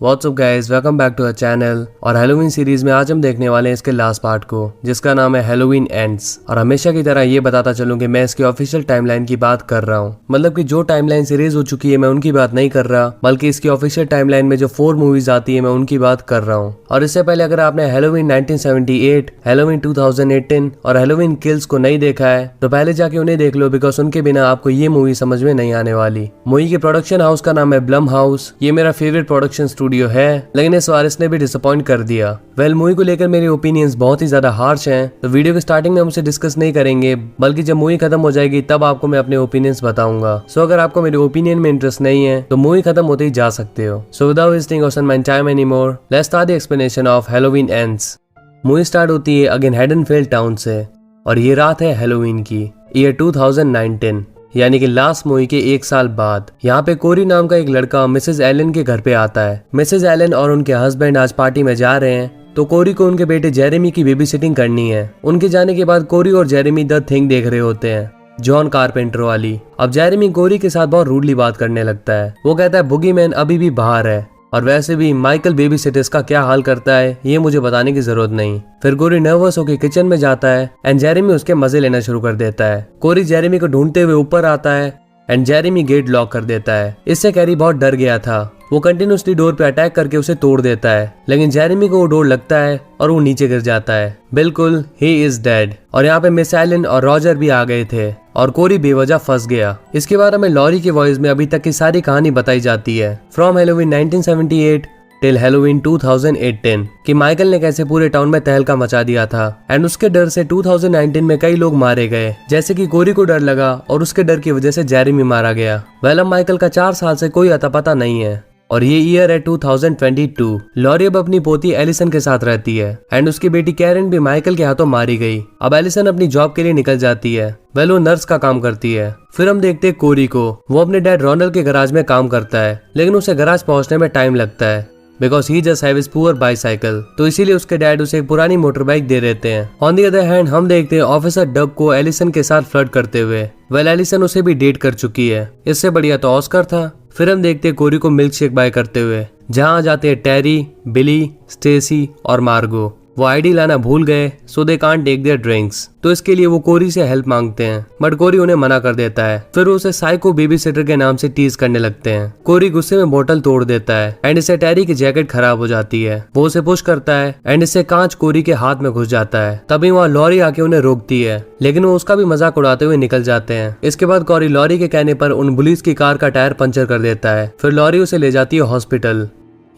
WhatsApp guys, welcome back to our channel. और Halloween series में आज हम देखने वाले हैं इसके लास्ट पार्ट को, जिसका नाम है हैलोवीन एंड्स। और हमेशा की तरह ये बताता चलूं कि मैं इसकी ऑफिशियल टाइमलाइन की बात कर रहा हूँ। मतलब कि जो टाइमलाइन सीरीज हो चुकी है मैं उनकी बात नहीं कर रहा, बल्कि इसकी ऑफिशियल टाइमलाइन में जो 4 मूवीज आती है मैं उनकी बात कर रहा हूँ। और इससे पहले अगर आपने हैलोवीन 1978, हैलोवीन 2018 और हैलोवीन किल्स को नहीं देखा है तो पहले जाके उन्हें देख लो, बिकॉज उनके बिना आपको ये मूवी समझ में नहीं आने वाली। मूवी के प्रोडक्शन हाउस का नाम है ब्लम हाउस। ये मेरा फेवरेट प्रोडक्शन स्टूडियो है, लेकिन इस बार इसने भी डिसअपॉइंट कर दिया। मूवी को लेकर मेरे ओपिनियंस बहुत ही ज्यादा हार्श हैं, तो वीडियो के स्टार्टिंग में हम उसे डिस्कस नहीं करेंगे, बल्कि जब मूवी खत्म हो जाएगी तब आपको मैं अपने ओपिनियंस बताऊंगा। सो अगर आपको मेरे ओपिनियन में इंटरेस्ट नहीं है तो मूवी खत्म होते ही जा सकते हो। So without wasting my time anymore, let's start the explanation of Halloween ends. Movie start होती है अगेन हेडनफील्ड टाउन से, और ये रात है हैलोवीन की, ईयर 2019, यानी कि लास्ट मूवी के 1 साल बाद। यहाँ पे कोरी नाम का एक लड़का मिसेस एलन के घर पे आता है। मिसेस एलन और उनके हस्बैंड आज पार्टी में जा रहे हैं, तो कोरी को उनके बेटे जेरेमी की बेबी सिटिंग करनी है। उनके जाने के बाद कोरी और जेरेमी द थिंग देख रहे होते हैं, जॉन कारपेंटर वाली। अब जेरेमी कोरी के साथ बहुत रूडली बात करने लगता है। वो कहता है बुगी मैन अभी भी बाहर है, और वैसे भी माइकल बेबी सिटर्स का क्या हाल करता है ये मुझे बताने की जरूरत नहीं। फिर कोरी नर्वस होकर किचन में जाता है एंड जेरेमी उसके मजे लेना शुरू कर देता है। कोरी जेरेमी को ढूंढते हुए ऊपर आता है एंड जेरेमी गेट लॉक कर देता है। इससे कैरी बहुत डर गया था। वो कंटिन्यूसली डोर पे अटैक करके उसे तोड़ देता है, लेकिन जेरेमी को वो डोर लगता है और वो नीचे गिर जाता है। बिल्कुल, ही इज डेड। और यहाँ पे मिस एलन और रॉजर भी आ गए थे और कोरी बेवजह फंस गया। इसके बाद हमें लॉरी की वॉइस में अभी तक की सारी कहानी बताई जाती है, फ्रॉम हैलोवीन 1978 टिल हैलोवीन 2018, कि माइकल ने कैसे पूरे टाउन में तहलका मचा दिया था एंड उसके डर से 2019 में कई लोग मारे गए, जैसे कि कोरी को डर लगा और उसके डर की वजह से जेरेमी मारा गया। अब माइकल का 4 साल से कोई अता पता नहीं है, और ये ईयर है 2022। लॉरी अब अपनी पोती एलिसन के साथ रहती है एंड उसकी बेटी कैरन भी माइकल के हाथों मारी गई। अब एलिसन अपनी जॉब के लिए निकल जाती है, वो नर्स का काम करती है। फिर हम देखते हैं कोरी को। वो अपने डैड रोनल्ड के गराज में काम करता है, लेकिन उसे गराज पहुंचने में टाइम लगता है, because he just have his poor bicycle. तो इसीलिए उसके डैड उसे एक पुरानी मोटर बाइक दे देते हैं। ऑन दी अदर हैंड हम देखते हैं ऑफिसर डग को एलिसन के साथ फ्लर्ट करते हुए। एलिसन उसे भी डेट कर चुकी है, इससे बढ़िया तो ऑस्कर था। फिर हम देखते हैं कोरी को मिल्क शेक बाय करते हुए, जहाँ जाते हैं टेरी, बिली, स्टेसी और मार्गो। वो आईडी लाना भूल गए, so they can't take their drinks. तो इसके लिए वो कोरी से हेल्प मांगते हैं, बट कोरी उन्हें मना कर देता है। फिर उसे साइको बेबी सिटर के नाम से टीज करने लगते हैं। कोरी गुस्से में बोतल तोड़ देता है एंड इससे टेरी की जैकेट खराब हो जाती है। वो उसे पुश करता है एंड इससे कांच कोरी के हाथ में घुस जाता है। तभी वहाँ लॉरी आके उन्हें रोकती है, लेकिन वो उसका भी मजाक उड़ाते हुए निकल जाते हैं। इसके बाद कोरी लॉरी के कहने पर उन पुलिस की कार का टायर पंचर कर देता है। फिर लॉरी उसे ले जाती है हॉस्पिटल।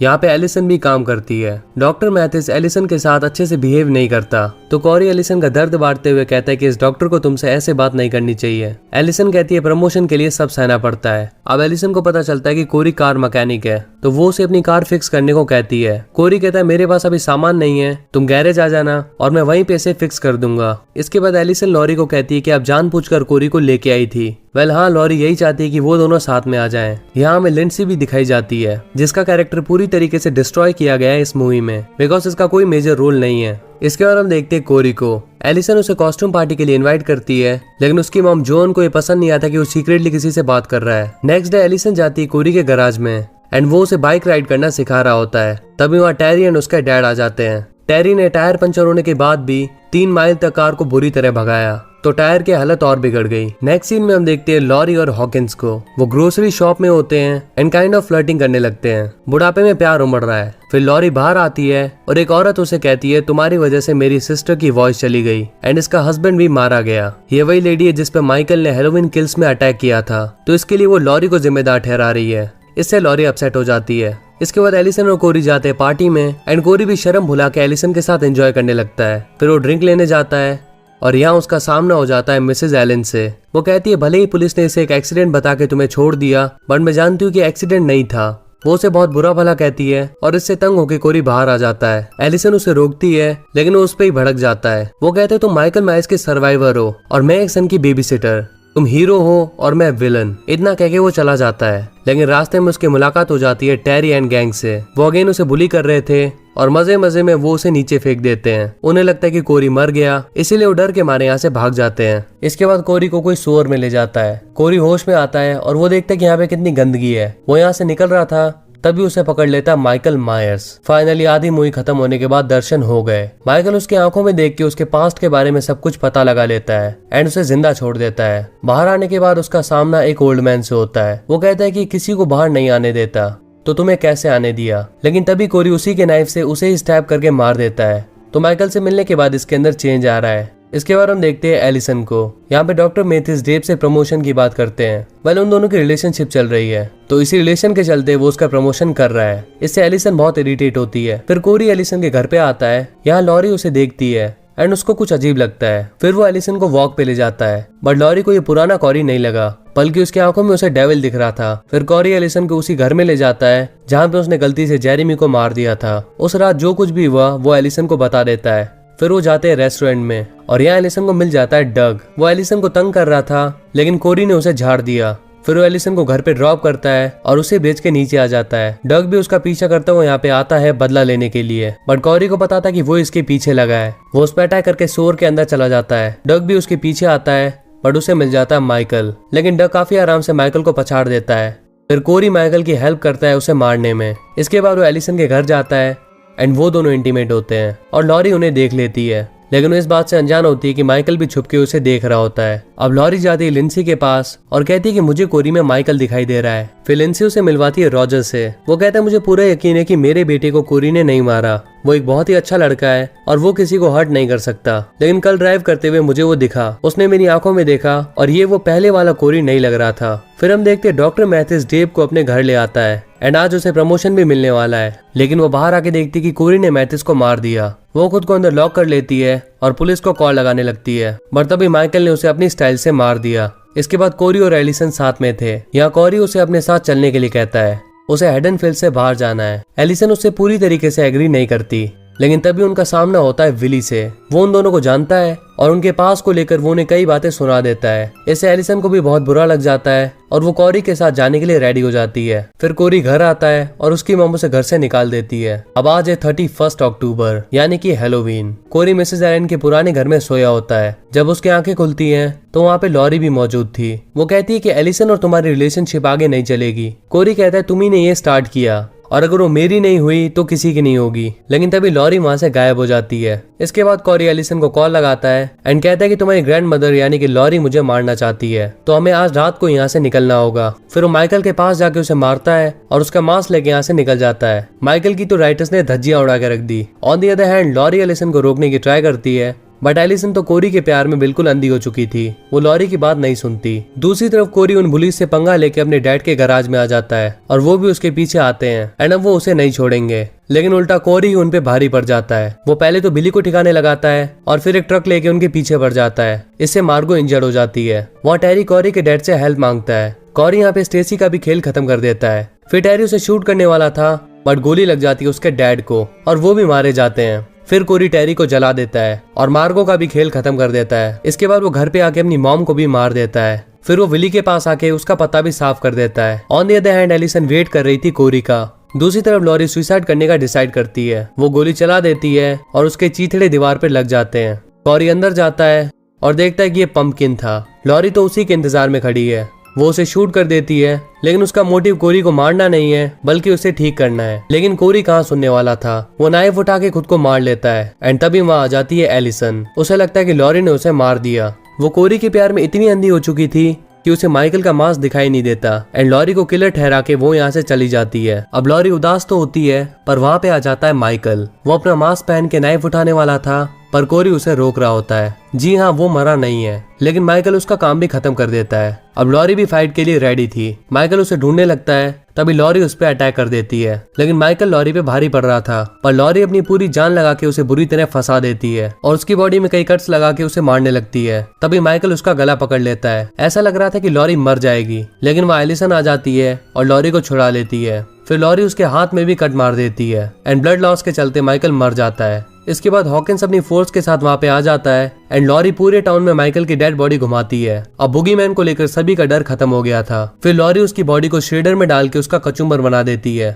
यहाँ पे एलिसन भी काम करती है। डॉक्टर मैथिस एलिसन के साथ अच्छे से बिहेव नहीं करता, तो कोरी एलिसन का दर्द बांटते हुए कहता है कि इस डॉक्टर को तुमसे ऐसे बात नहीं करनी चाहिए। एलिसन कहती है प्रमोशन के लिए सब सहना पड़ता है। अब एलिसन को पता चलता है कि कोरी कार मैकेनिक है, तो वो उसे अपनी कार फिक्स करने को कहती है। कोरी कहता है मेरे पास अभी सामान नहीं है, तुम गैरेज आ जाना और मैं वहीं पे इसे फिक्स कर दूंगा। इसके बाद एलिसन लॉरी को कहती है कि आप जानबूझकर कोरी को लेके आई थी। हाँ, लॉरी यही चाहती है कि वो दोनों साथ में आ जाएं। यहाँ हमें लिंडसी भी दिखाई जाती है, जिसका कैरेक्टर पूरी तरीके से डिस्ट्रॉय किया गया है इस मूवी में, बिकॉज इसका कोई मेजर रोल नहीं है। इसके बाद हम देखते हैं कोरी को। एलिसन उसे कॉस्ट्यूम पार्टी के लिए इनवाइट करती है, लेकिन उसकी मॉम जॉन को ये पसंद नहीं आता कि वो सीक्रेटली किसी से बात कर रहा है। नेक्स्ट डे एलिसन जाती है कोरी के गराज में एंड वो उसे बाइक राइड करना सिखा रहा होता है। तभी वहाँ टेरी एंड उसका डैड आ जाते हैं। टेरी ने टायर पंचर होने के बाद भी 3 माइल तक कार को बुरी तरह भगाया, तो टायर की हालत और बिगड़ गई। नेक्स्ट सीन में हम देखते हैं लॉरी और हॉकिंस को। वो ग्रोसरी शॉप में होते हैं एंड काइंड ऑफ फ्लर्टिंग करने लगते हैं। बुढ़ापे में प्यार उमड़ रहा है। फिर लॉरी बाहर आती है और एक औरत उसे कहती है तुम्हारी वजह से मेरी सिस्टर की वॉइस चली गई एंड इसका हस्बैंड भी मारा गया। ये वही लेडी है जिसपे माइकल ने हैलोवीन किल्स में अटैक किया था, तो इसके लिए वो लॉरी को जिम्मेदार ठहरा रही है। इससे लॉरी अपसेट हो जाती है। इसके बाद एलिसन और कोरी जाते हैं पार्टी में एंड कोरी भी शर्म भुला के एलिसन के साथ एंजॉय करने लगता है। फिर वो ड्रिंक लेने जाता है और यहाँ उसका सामना हो जाता है मिसेस एलन से। वो कहती है भले ही पुलिस ने इसे एक एक्सीडेंट बता के तुम्हें छोड़ दिया, बट मैं जानती हूँ कि एक्सीडेंट नहीं था। वो उसे बहुत बुरा भला कहती है और इससे तंग होकर कोरी बाहर आ जाता है। एलिसन उसे रोकती है, लेकिन वो उस पर ही भड़क जाता है। वो कहते हैं तुम माइकल माइस के सर्वाइवर हो और मैं एक सन की बेबी सिटर, तुम हीरो हो और मैं विलन। इतना कह के वो चला जाता है, लेकिन रास्ते में उसकी मुलाकात हो जाती है टेरी एंड गैंग से। वो अगेन उसे बुली कर रहे थे और मजे मजे में वो उसे नीचे फेंक देते हैं। उन्हें लगता है कि कोरी मर गया, इसीलिए वो डर के मारे यहाँ से भाग जाते हैं। इसके बाद कोरी को कोई सोअर में ले जाता है। कोरी होश में आता है और वो देखता है कि यहाँ पे कितनी गंदगी है। वो यहाँ से निकल रहा था तभी उसे पकड़ लेता माइकल मायर्स। फाइनली आधी मूवी खत्म होने के बाद दर्शन हो गए। माइकल उसकी आंखों में देख के उसके पास्ट के बारे में सब कुछ पता लगा लेता है एंड उसे जिंदा छोड़ देता है। बाहर आने के बाद उसका सामना एक ओल्ड मैन से होता है। वो कहता है कि किसी को बाहर नहीं आने देता, तो तुम्हें कैसे आने दिया। लेकिन तभी कोरी उसी के नाइफ से उसे ही स्टैब करके मार देता है। तो माइकल से मिलने के बाद इसके अंदर चेंज आ रहा है। इसके बाद हम देखते हैं एलिसन को। यहाँ पे डॉक्टर मैथ्यूज डेव से प्रमोशन की बात करते हैं। वेल उन दोनों की रिलेशनशिप चल रही है, तो इसी रिलेशन के चलते वो उसका प्रमोशन कर रहा है। इससे एलिसन बहुत इरिटेट होती है। फिर कोरी एलिसन के घर पे आता है। यहाँ लॉरी उसे देखती है एंड उसको कुछ अजीब लगता है। फिर वो एलिसन को वॉक पे ले जाता है, बट लॉरी को ये पुराना कोरी नहीं लगा, बल्कि उसकी आंखों में उसे डेविल दिख रहा था। फिर कोरी एलिसन को उसी घर में ले जाता है जहाँ पे उसने गलती से जेरेमी को मार दिया था। उस रात जो कुछ भी हुआ वो एलिसन को बता देता है। फिर वो जाते हैं रेस्टोरेंट में और यहाँ एलिसन को मिल जाता है डग। वो एलिसन को तंग कर रहा था, लेकिन कोरी ने उसे झाड़ दिया। फिर वो एलिसन को घर पे ड्रॉप करता है और उसे बेच के नीचे आ जाता है। डग भी उसका पीछा करता हुआ यहाँ पे आता है बदला लेने के लिए, बट कोरी को पता था कि वो इसके पीछे लगा है। वो उस पर अटैक करके स्टोर के अंदर चला जाता है। डग भी उसके पीछे आता है, बट उसे मिल जाता है माइकल। लेकिन डग काफी आराम से माइकल को पछाड़ देता है। फिर कोरी माइकल की हेल्प करता है उसे मारने में। इसके बाद वो एलिसन के घर जाता है एंड वो दोनों इंटीमेट होते हैं और लॉरी उन्हें देख लेती है। लेकिन वो इस बात से अनजान होती है कि माइकल भी छुप के उसे देख रहा होता है। अब लॉरी जाती है लिंसी के पास और कहती है कि मुझे कोरी में माइकल दिखाई दे रहा है। फिर लिंसी उसे मिलवाती है रॉजर से। वो कहता है मुझे पूरा यकीन है कि मेरे बेटे को कोरी ने नहीं मारा। वो एक बहुत ही अच्छा लड़का है और वो किसी को हर्ट नहीं कर सकता। लेकिन कल ड्राइव करते हुए मुझे वो दिखा, उसने मेरी आंखों में देखा और ये वो पहले वाला कोरी नहीं लग रहा था। फिर हम देखते हैं डॉक्टर मैथ्यूज डेव को अपने घर ले आता है एंड आज उसे प्रमोशन भी मिलने वाला है। लेकिन वो बाहर आके देखती कि कोरी ने मैथ्यूज को मार दिया। वो खुद को अंदर लॉक कर लेती है और पुलिस को कॉल लगाने लगती है, बट तभी माइकल ने उसे अपनी स्टाइल से मार दिया। इसके बाद कोरी और एलिसन साथ में थे। यहाँ कोरी उसे अपने साथ चलने के लिए कहता है। उसे हेडनफील्ड से बाहर जाना है। एलिसन उससे पूरी तरीके से एग्री नहीं करती, लेकिन तभी उनका सामना होता है विली से। वो उन दोनों को जानता है और उनके पास को लेकर वो उन्हें कई बातें सुना देता है। इससे एलिसन को भी बहुत बुरा लग जाता है और वो कोरी के साथ जाने के लिए रेडी हो जाती है। फिर कोरी घर आता है और उसकी मॉम उसे घर से निकाल देती है। अब आज है 31 अक्टूबर यानी कि हैलोवीन। कोरी मिसेस एलन के पुराने घर में सोया होता है। जब उसकी आंखें खुलती हैं तो वहाँ पे लॉरी भी मौजूद थी। वो कहती है कि एलिसन और तुम्हारी रिलेशनशिप आगे नहीं चलेगी। कोरी कहता है तुम ही ने ये स्टार्ट किया और अगर वो मेरी नहीं हुई तो किसी की नहीं होगी। लेकिन तभी लॉरी वहाँ से गायब हो जाती है। इसके बाद कोरी एलिसन को कॉल लगाता है एंड कहता है कि तुम्हारी ग्रैंड मदर यानी कि लॉरी मुझे मारना चाहती है, तो हमें आज रात को यहाँ से निकलना होगा। फिर वो माइकल के पास जाके उसे मारता है और उसका मास्क लेके यहाँ से निकल जाता है। माइकल की तो राइटर्स ने धज्जियां उड़ा के रख दी। On the other hand Laurie Allison को रोकने की ट्राई करती है, बट एलिसन तो कोरी के प्यार में बिल्कुल अंधी हो चुकी थी। वो लॉरी की बात नहीं सुनती। दूसरी तरफ कोरी उन पुलिस से पंगा लेके अपने डैड के गैराज में आ जाता है और वो भी उसके पीछे आते हैं एंड अब वो उसे नहीं छोड़ेंगे। लेकिन उल्टा कोरी उन पे भारी पड़ जाता है। वो पहले तो बिली को ठिकाने लगाता है और फिर एक ट्रक लेके उनके पीछे पड़ जाता है। इससे मार्गो इंजर्ड हो जाती है। वहाँ टेरी कोरी के डैड से हेल्प मांगता है। कोरी यहाँ पे स्टेसी का भी खेल खत्म कर देता है। फिर टेरी उसे शूट करने वाला था, बट गोली लग जाती है उसके डैड को और वो भी मारे जाते हैं। फिर कोरी टेरी को जला देता है और मार्गो का भी खेल खत्म कर देता है। इसके बाद वो घर पे आके अपनी मॉम को भी मार देता है। फिर वो विली के पास आके उसका पता भी साफ कर देता है। On the other hand Allison wait कर रही थी कोरी का। दूसरी तरफ लॉरी सुसाइड करने का डिसाइड करती है। वो गोली चला देती है और उसके चीथड़े दीवार पे लग जाते हैं। कोरी अंदर जाता है और देखता है कि ये पंपकिन था। लॉरी तो उसी के इंतजार में खड़ी है। वो उसे शूट कर देती है, लेकिन उसका मोटिव कोरी को मारना नहीं है बल्कि उसे ठीक करना है। लेकिन कोरी कहाँ सुनने वाला था। वो नाइफ उठा के खुद को मार लेता है एंड तभी वहाँ आ जाती है एलिसन। उसे लगता है कि लॉरी ने उसे मार दिया। वो कोरी के प्यार में इतनी अंधी हो चुकी थी कि उसे माइकल का मास्क दिखाई नहीं देता एंड लॉरी को किलर ठहरा के वो यहाँ से चली जाती है। अब लॉरी उदास तो होती है, पर वहाँ पे आ जाता है माइकल। वो अपना मास्क पहन के नाइफ उठाने वाला था, पर कोरी उसे रोक रहा होता है। जी हाँ, वो मरा नहीं है, लेकिन माइकल उसका काम भी खत्म कर देता है। अब लॉरी भी फाइट के लिए रेडी थी। माइकल उसे ढूंढने लगता है, तभी लॉरी उस पर अटैक कर देती है। लेकिन माइकल लॉरी पे भारी पड़ रहा था, पर लॉरी अपनी पूरी जान लगा के उसे बुरी तरह फंसा देती है और उसकी बॉडी में कई कट्स लगा के उसे मारने लगती है। तभी माइकल उसका गला पकड़ लेता है। ऐसा लग रहा था कि लॉरी मर जाएगी, लेकिन वह एलिसन आ जाती है और लॉरी को छुड़ा लेती है। फिर लॉरी उसके हाथ में भी कट मार देती है एंड ब्लड लॉस के चलते माइकल मर जाता है। इसके बाद हॉकिंस अपनी फोर्स के साथ वहाँ पे आ जाता है एंड लॉरी पूरे टाउन में माइकल की डेड बॉडी घुमाती है। अब बुगीमैन को लेकर सभी का डर खत्म हो गया था। फिर लॉरी उसकी बॉडी को श्रेडर में डाल के उसका कचुम्बर बना देती है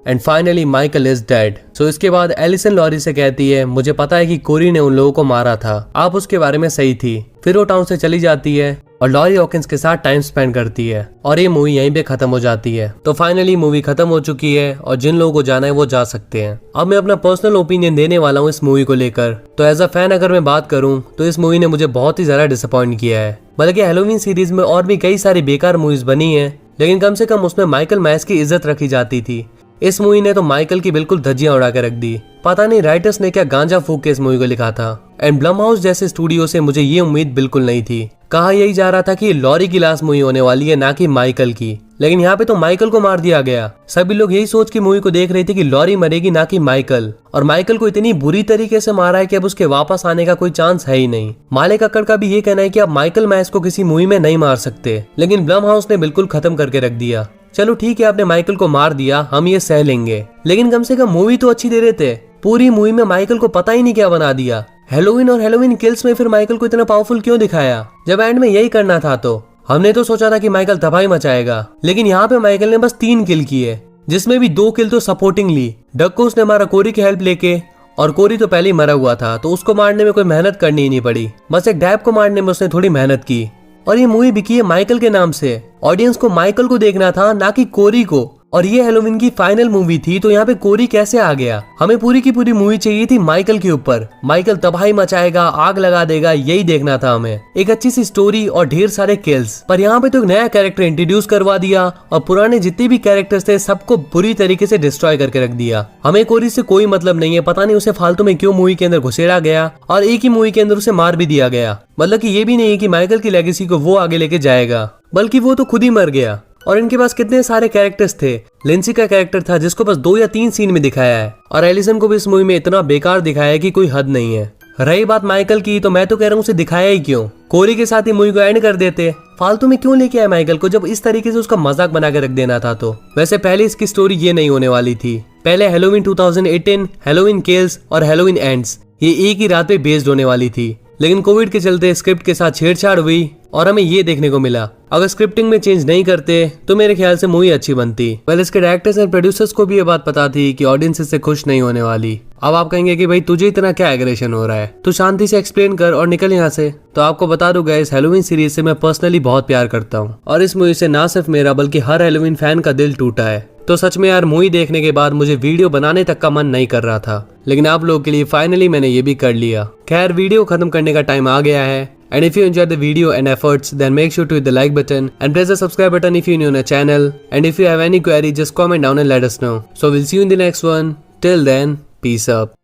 and finally Michael is dead. So इसके बाद एलिसन लॉरी से कहती है, मुझे पता है कि कोरी ने उन लोगों को मारा था, आप उसके बारे में सही थी। फिर वो टाउन से चली जाती है और लॉरी हॉकिंस के साथ टाइम स्पेंड करती है और ये मूवी यहीं पे खत्म हो जाती है। तो फाइनली मूवी खत्म हो चुकी है और जिन लोगों को जाना है वो जा सकते हैं। अब मैं अपना पर्सनल ओपिनियन देने वाला हूँ इस मूवी को लेकर। तो एज अ फैन अगर मैं बात करूँ तो इस मूवी ने मुझे बहुत ही ज्यादा डिसअपॉइंट किया है। बल्कि हैलोवीन सीरीज में और भी कई सारी बेकार मूवीज बनी है, लेकिन कम से कम उसमें माइकल मायर्स की इज्जत रखी जाती थी। इस मूवी ने तो माइकल की बिल्कुल धज्जियां उड़ा के रख दी। पता नहीं राइटर्स ने क्या गांजा फूक के इस मूवी को लिखा था। एंड ब्लम हाउस जैसे स्टूडियो से मुझे ये उम्मीद बिल्कुल नहीं थी। कहा यही जा रहा था कि लॉरी की लास्ट मूवी होने वाली है, ना कि माइकल की, लेकिन यहाँ पे तो माइकल को मार दिया गया। सभी लोग यही सोच के मूवी को देख रहे थे कि लॉरी मरेगी, ना कि माइकल। और माइकल को इतनी बुरी तरीके से मारा है कि अब उसके वापस आने का कोई चांस है ही नहीं। मालिक अक्कड़ का भी ये कहना है कि अब माइकल मायर्स को किसी मूवी में नहीं मार सकते, लेकिन ब्लम हाउस ने बिल्कुल खत्म करके रख दिया। चलो ठीक है, आपने माइकल को मार दिया, हम ये सह लेंगे, लेकिन कम से कम मूवी तो अच्छी दे रहे थे। पूरी मूवी में माइकल को पता ही नहीं क्या बना दिया। हैलोवीन और हैलोवीन किल्स में फिर माइकल को इतना पावरफुल क्यों दिखाया, जब एंड में यही करना था। तो हमने तो सोचा था कि माइकल तबाही मचाएगा, लेकिन यहाँ पे माइकल ने बस 3 किल किए, जिसमें भी 2 किल तो सपोर्टिंग ली। डक को उसने मारा कोरी की हेल्प लेके, और कोरी तो पहले ही मरा हुआ था तो उसको मारने में कोई मेहनत करनी ही नहीं पड़ी। बस एक डैब को मारने में उसने थोड़ी मेहनत की। और ये मूवी बिकी है माइकल के नाम से। ऑडियंस को माइकल को देखना था, ना कि कोरी को। और ये हैलोवीन की फाइनल मूवी थी, तो यहाँ पे कोरी कैसे आ गया। हमें पूरी की पूरी मूवी चाहिए थी माइकल के ऊपर। माइकल तबाही मचाएगा, आग लगा देगा, यही देखना था हमें। एक अच्छी सी स्टोरी और ढेर सारे किल्स। पर यहाँ पे तो एक नया कैरेक्टर इंट्रोड्यूस करवा दिया और पुराने जितने भी कैरेक्टर्स थे सबको बुरी तरीके से डिस्ट्रॉय करके रख दिया। हमें कोरी से कोई मतलब नहीं है, पता नहीं उसे फालतू में क्यों मूवी के अंदर घुसेड़ा गया और एक ही मूवी के अंदर उसे मार भी दिया गया। मतलब कि ये भी नहीं है कि माइकल की लेगेसी को वो आगे लेके जाएगा, बल्कि वो तो खुद ही मर गया। और इनके पास कितने सारे कैरेक्टर्स थे। लिंसी का कैरेक्टर था जिसको बस 2 या 3 सीन में दिखाया है, और एलिसन को भी इस मूवी में इतना बेकार दिखाया है कि कोई हद नहीं है। रही बात माइकल की, तो मैं तो कह रहा हूँ उसे दिखाया ही क्यों। कोरी के साथ ही मूवी को एंड कर देते। फालतू में क्यों लेके आए माइकल को, जब इस तरीके से उसका मजाक बना के रख देना था। तो वैसे पहले इसकी स्टोरी ये नहीं होने वाली थी। पहले हैलोवीन 2018, हैलोवीन किल्स और हैलोवीन एंड्स ये एक ही रात पे बेस्ड होने वाली थी, लेकिन कोविड के चलते स्क्रिप्ट के साथ छेड़छाड़ हुई और हमें ये देखने को मिला। अगर स्क्रिप्टिंग में चेंज नहीं करते तो मेरे ख्याल से मूवी अच्छी बनती। वेल, इसके डायरेक्टर्स और प्रोड्यूसर्स को भी ये बात पता थी कि ऑडियंस इससे खुश नहीं होने वाली। अब आप कहेंगे कि भाई तुझे इतना क्या एग्रेशन हो रहा है, तू शांति से एक्सप्लेन कर और निकल यहाँ से। तो आपको बता दूं गाइस, हैलोवीन सीरीज से मैं पर्सनली बहुत प्यार करता हूँ और इस मूवी से ना सिर्फ मेरा बल्कि हर हैलोवीन फैन का दिल टूटा है। तो सच में यार, मूवी देखने के बाद मुझे वीडियो बनाने तक का मन नहीं कर रहा था, लेकिन आप लोगों के लिए फाइनली मैंने ये भी कर लिया। खैर, वीडियो खत्म करने का टाइम आ गया है। And if you enjoyed the video and efforts, then make sure to hit the like button and press the subscribe button if you're new on the channel. And if you have any query, just comment down and let us know. So we'll see you in the next one. Till then, peace up.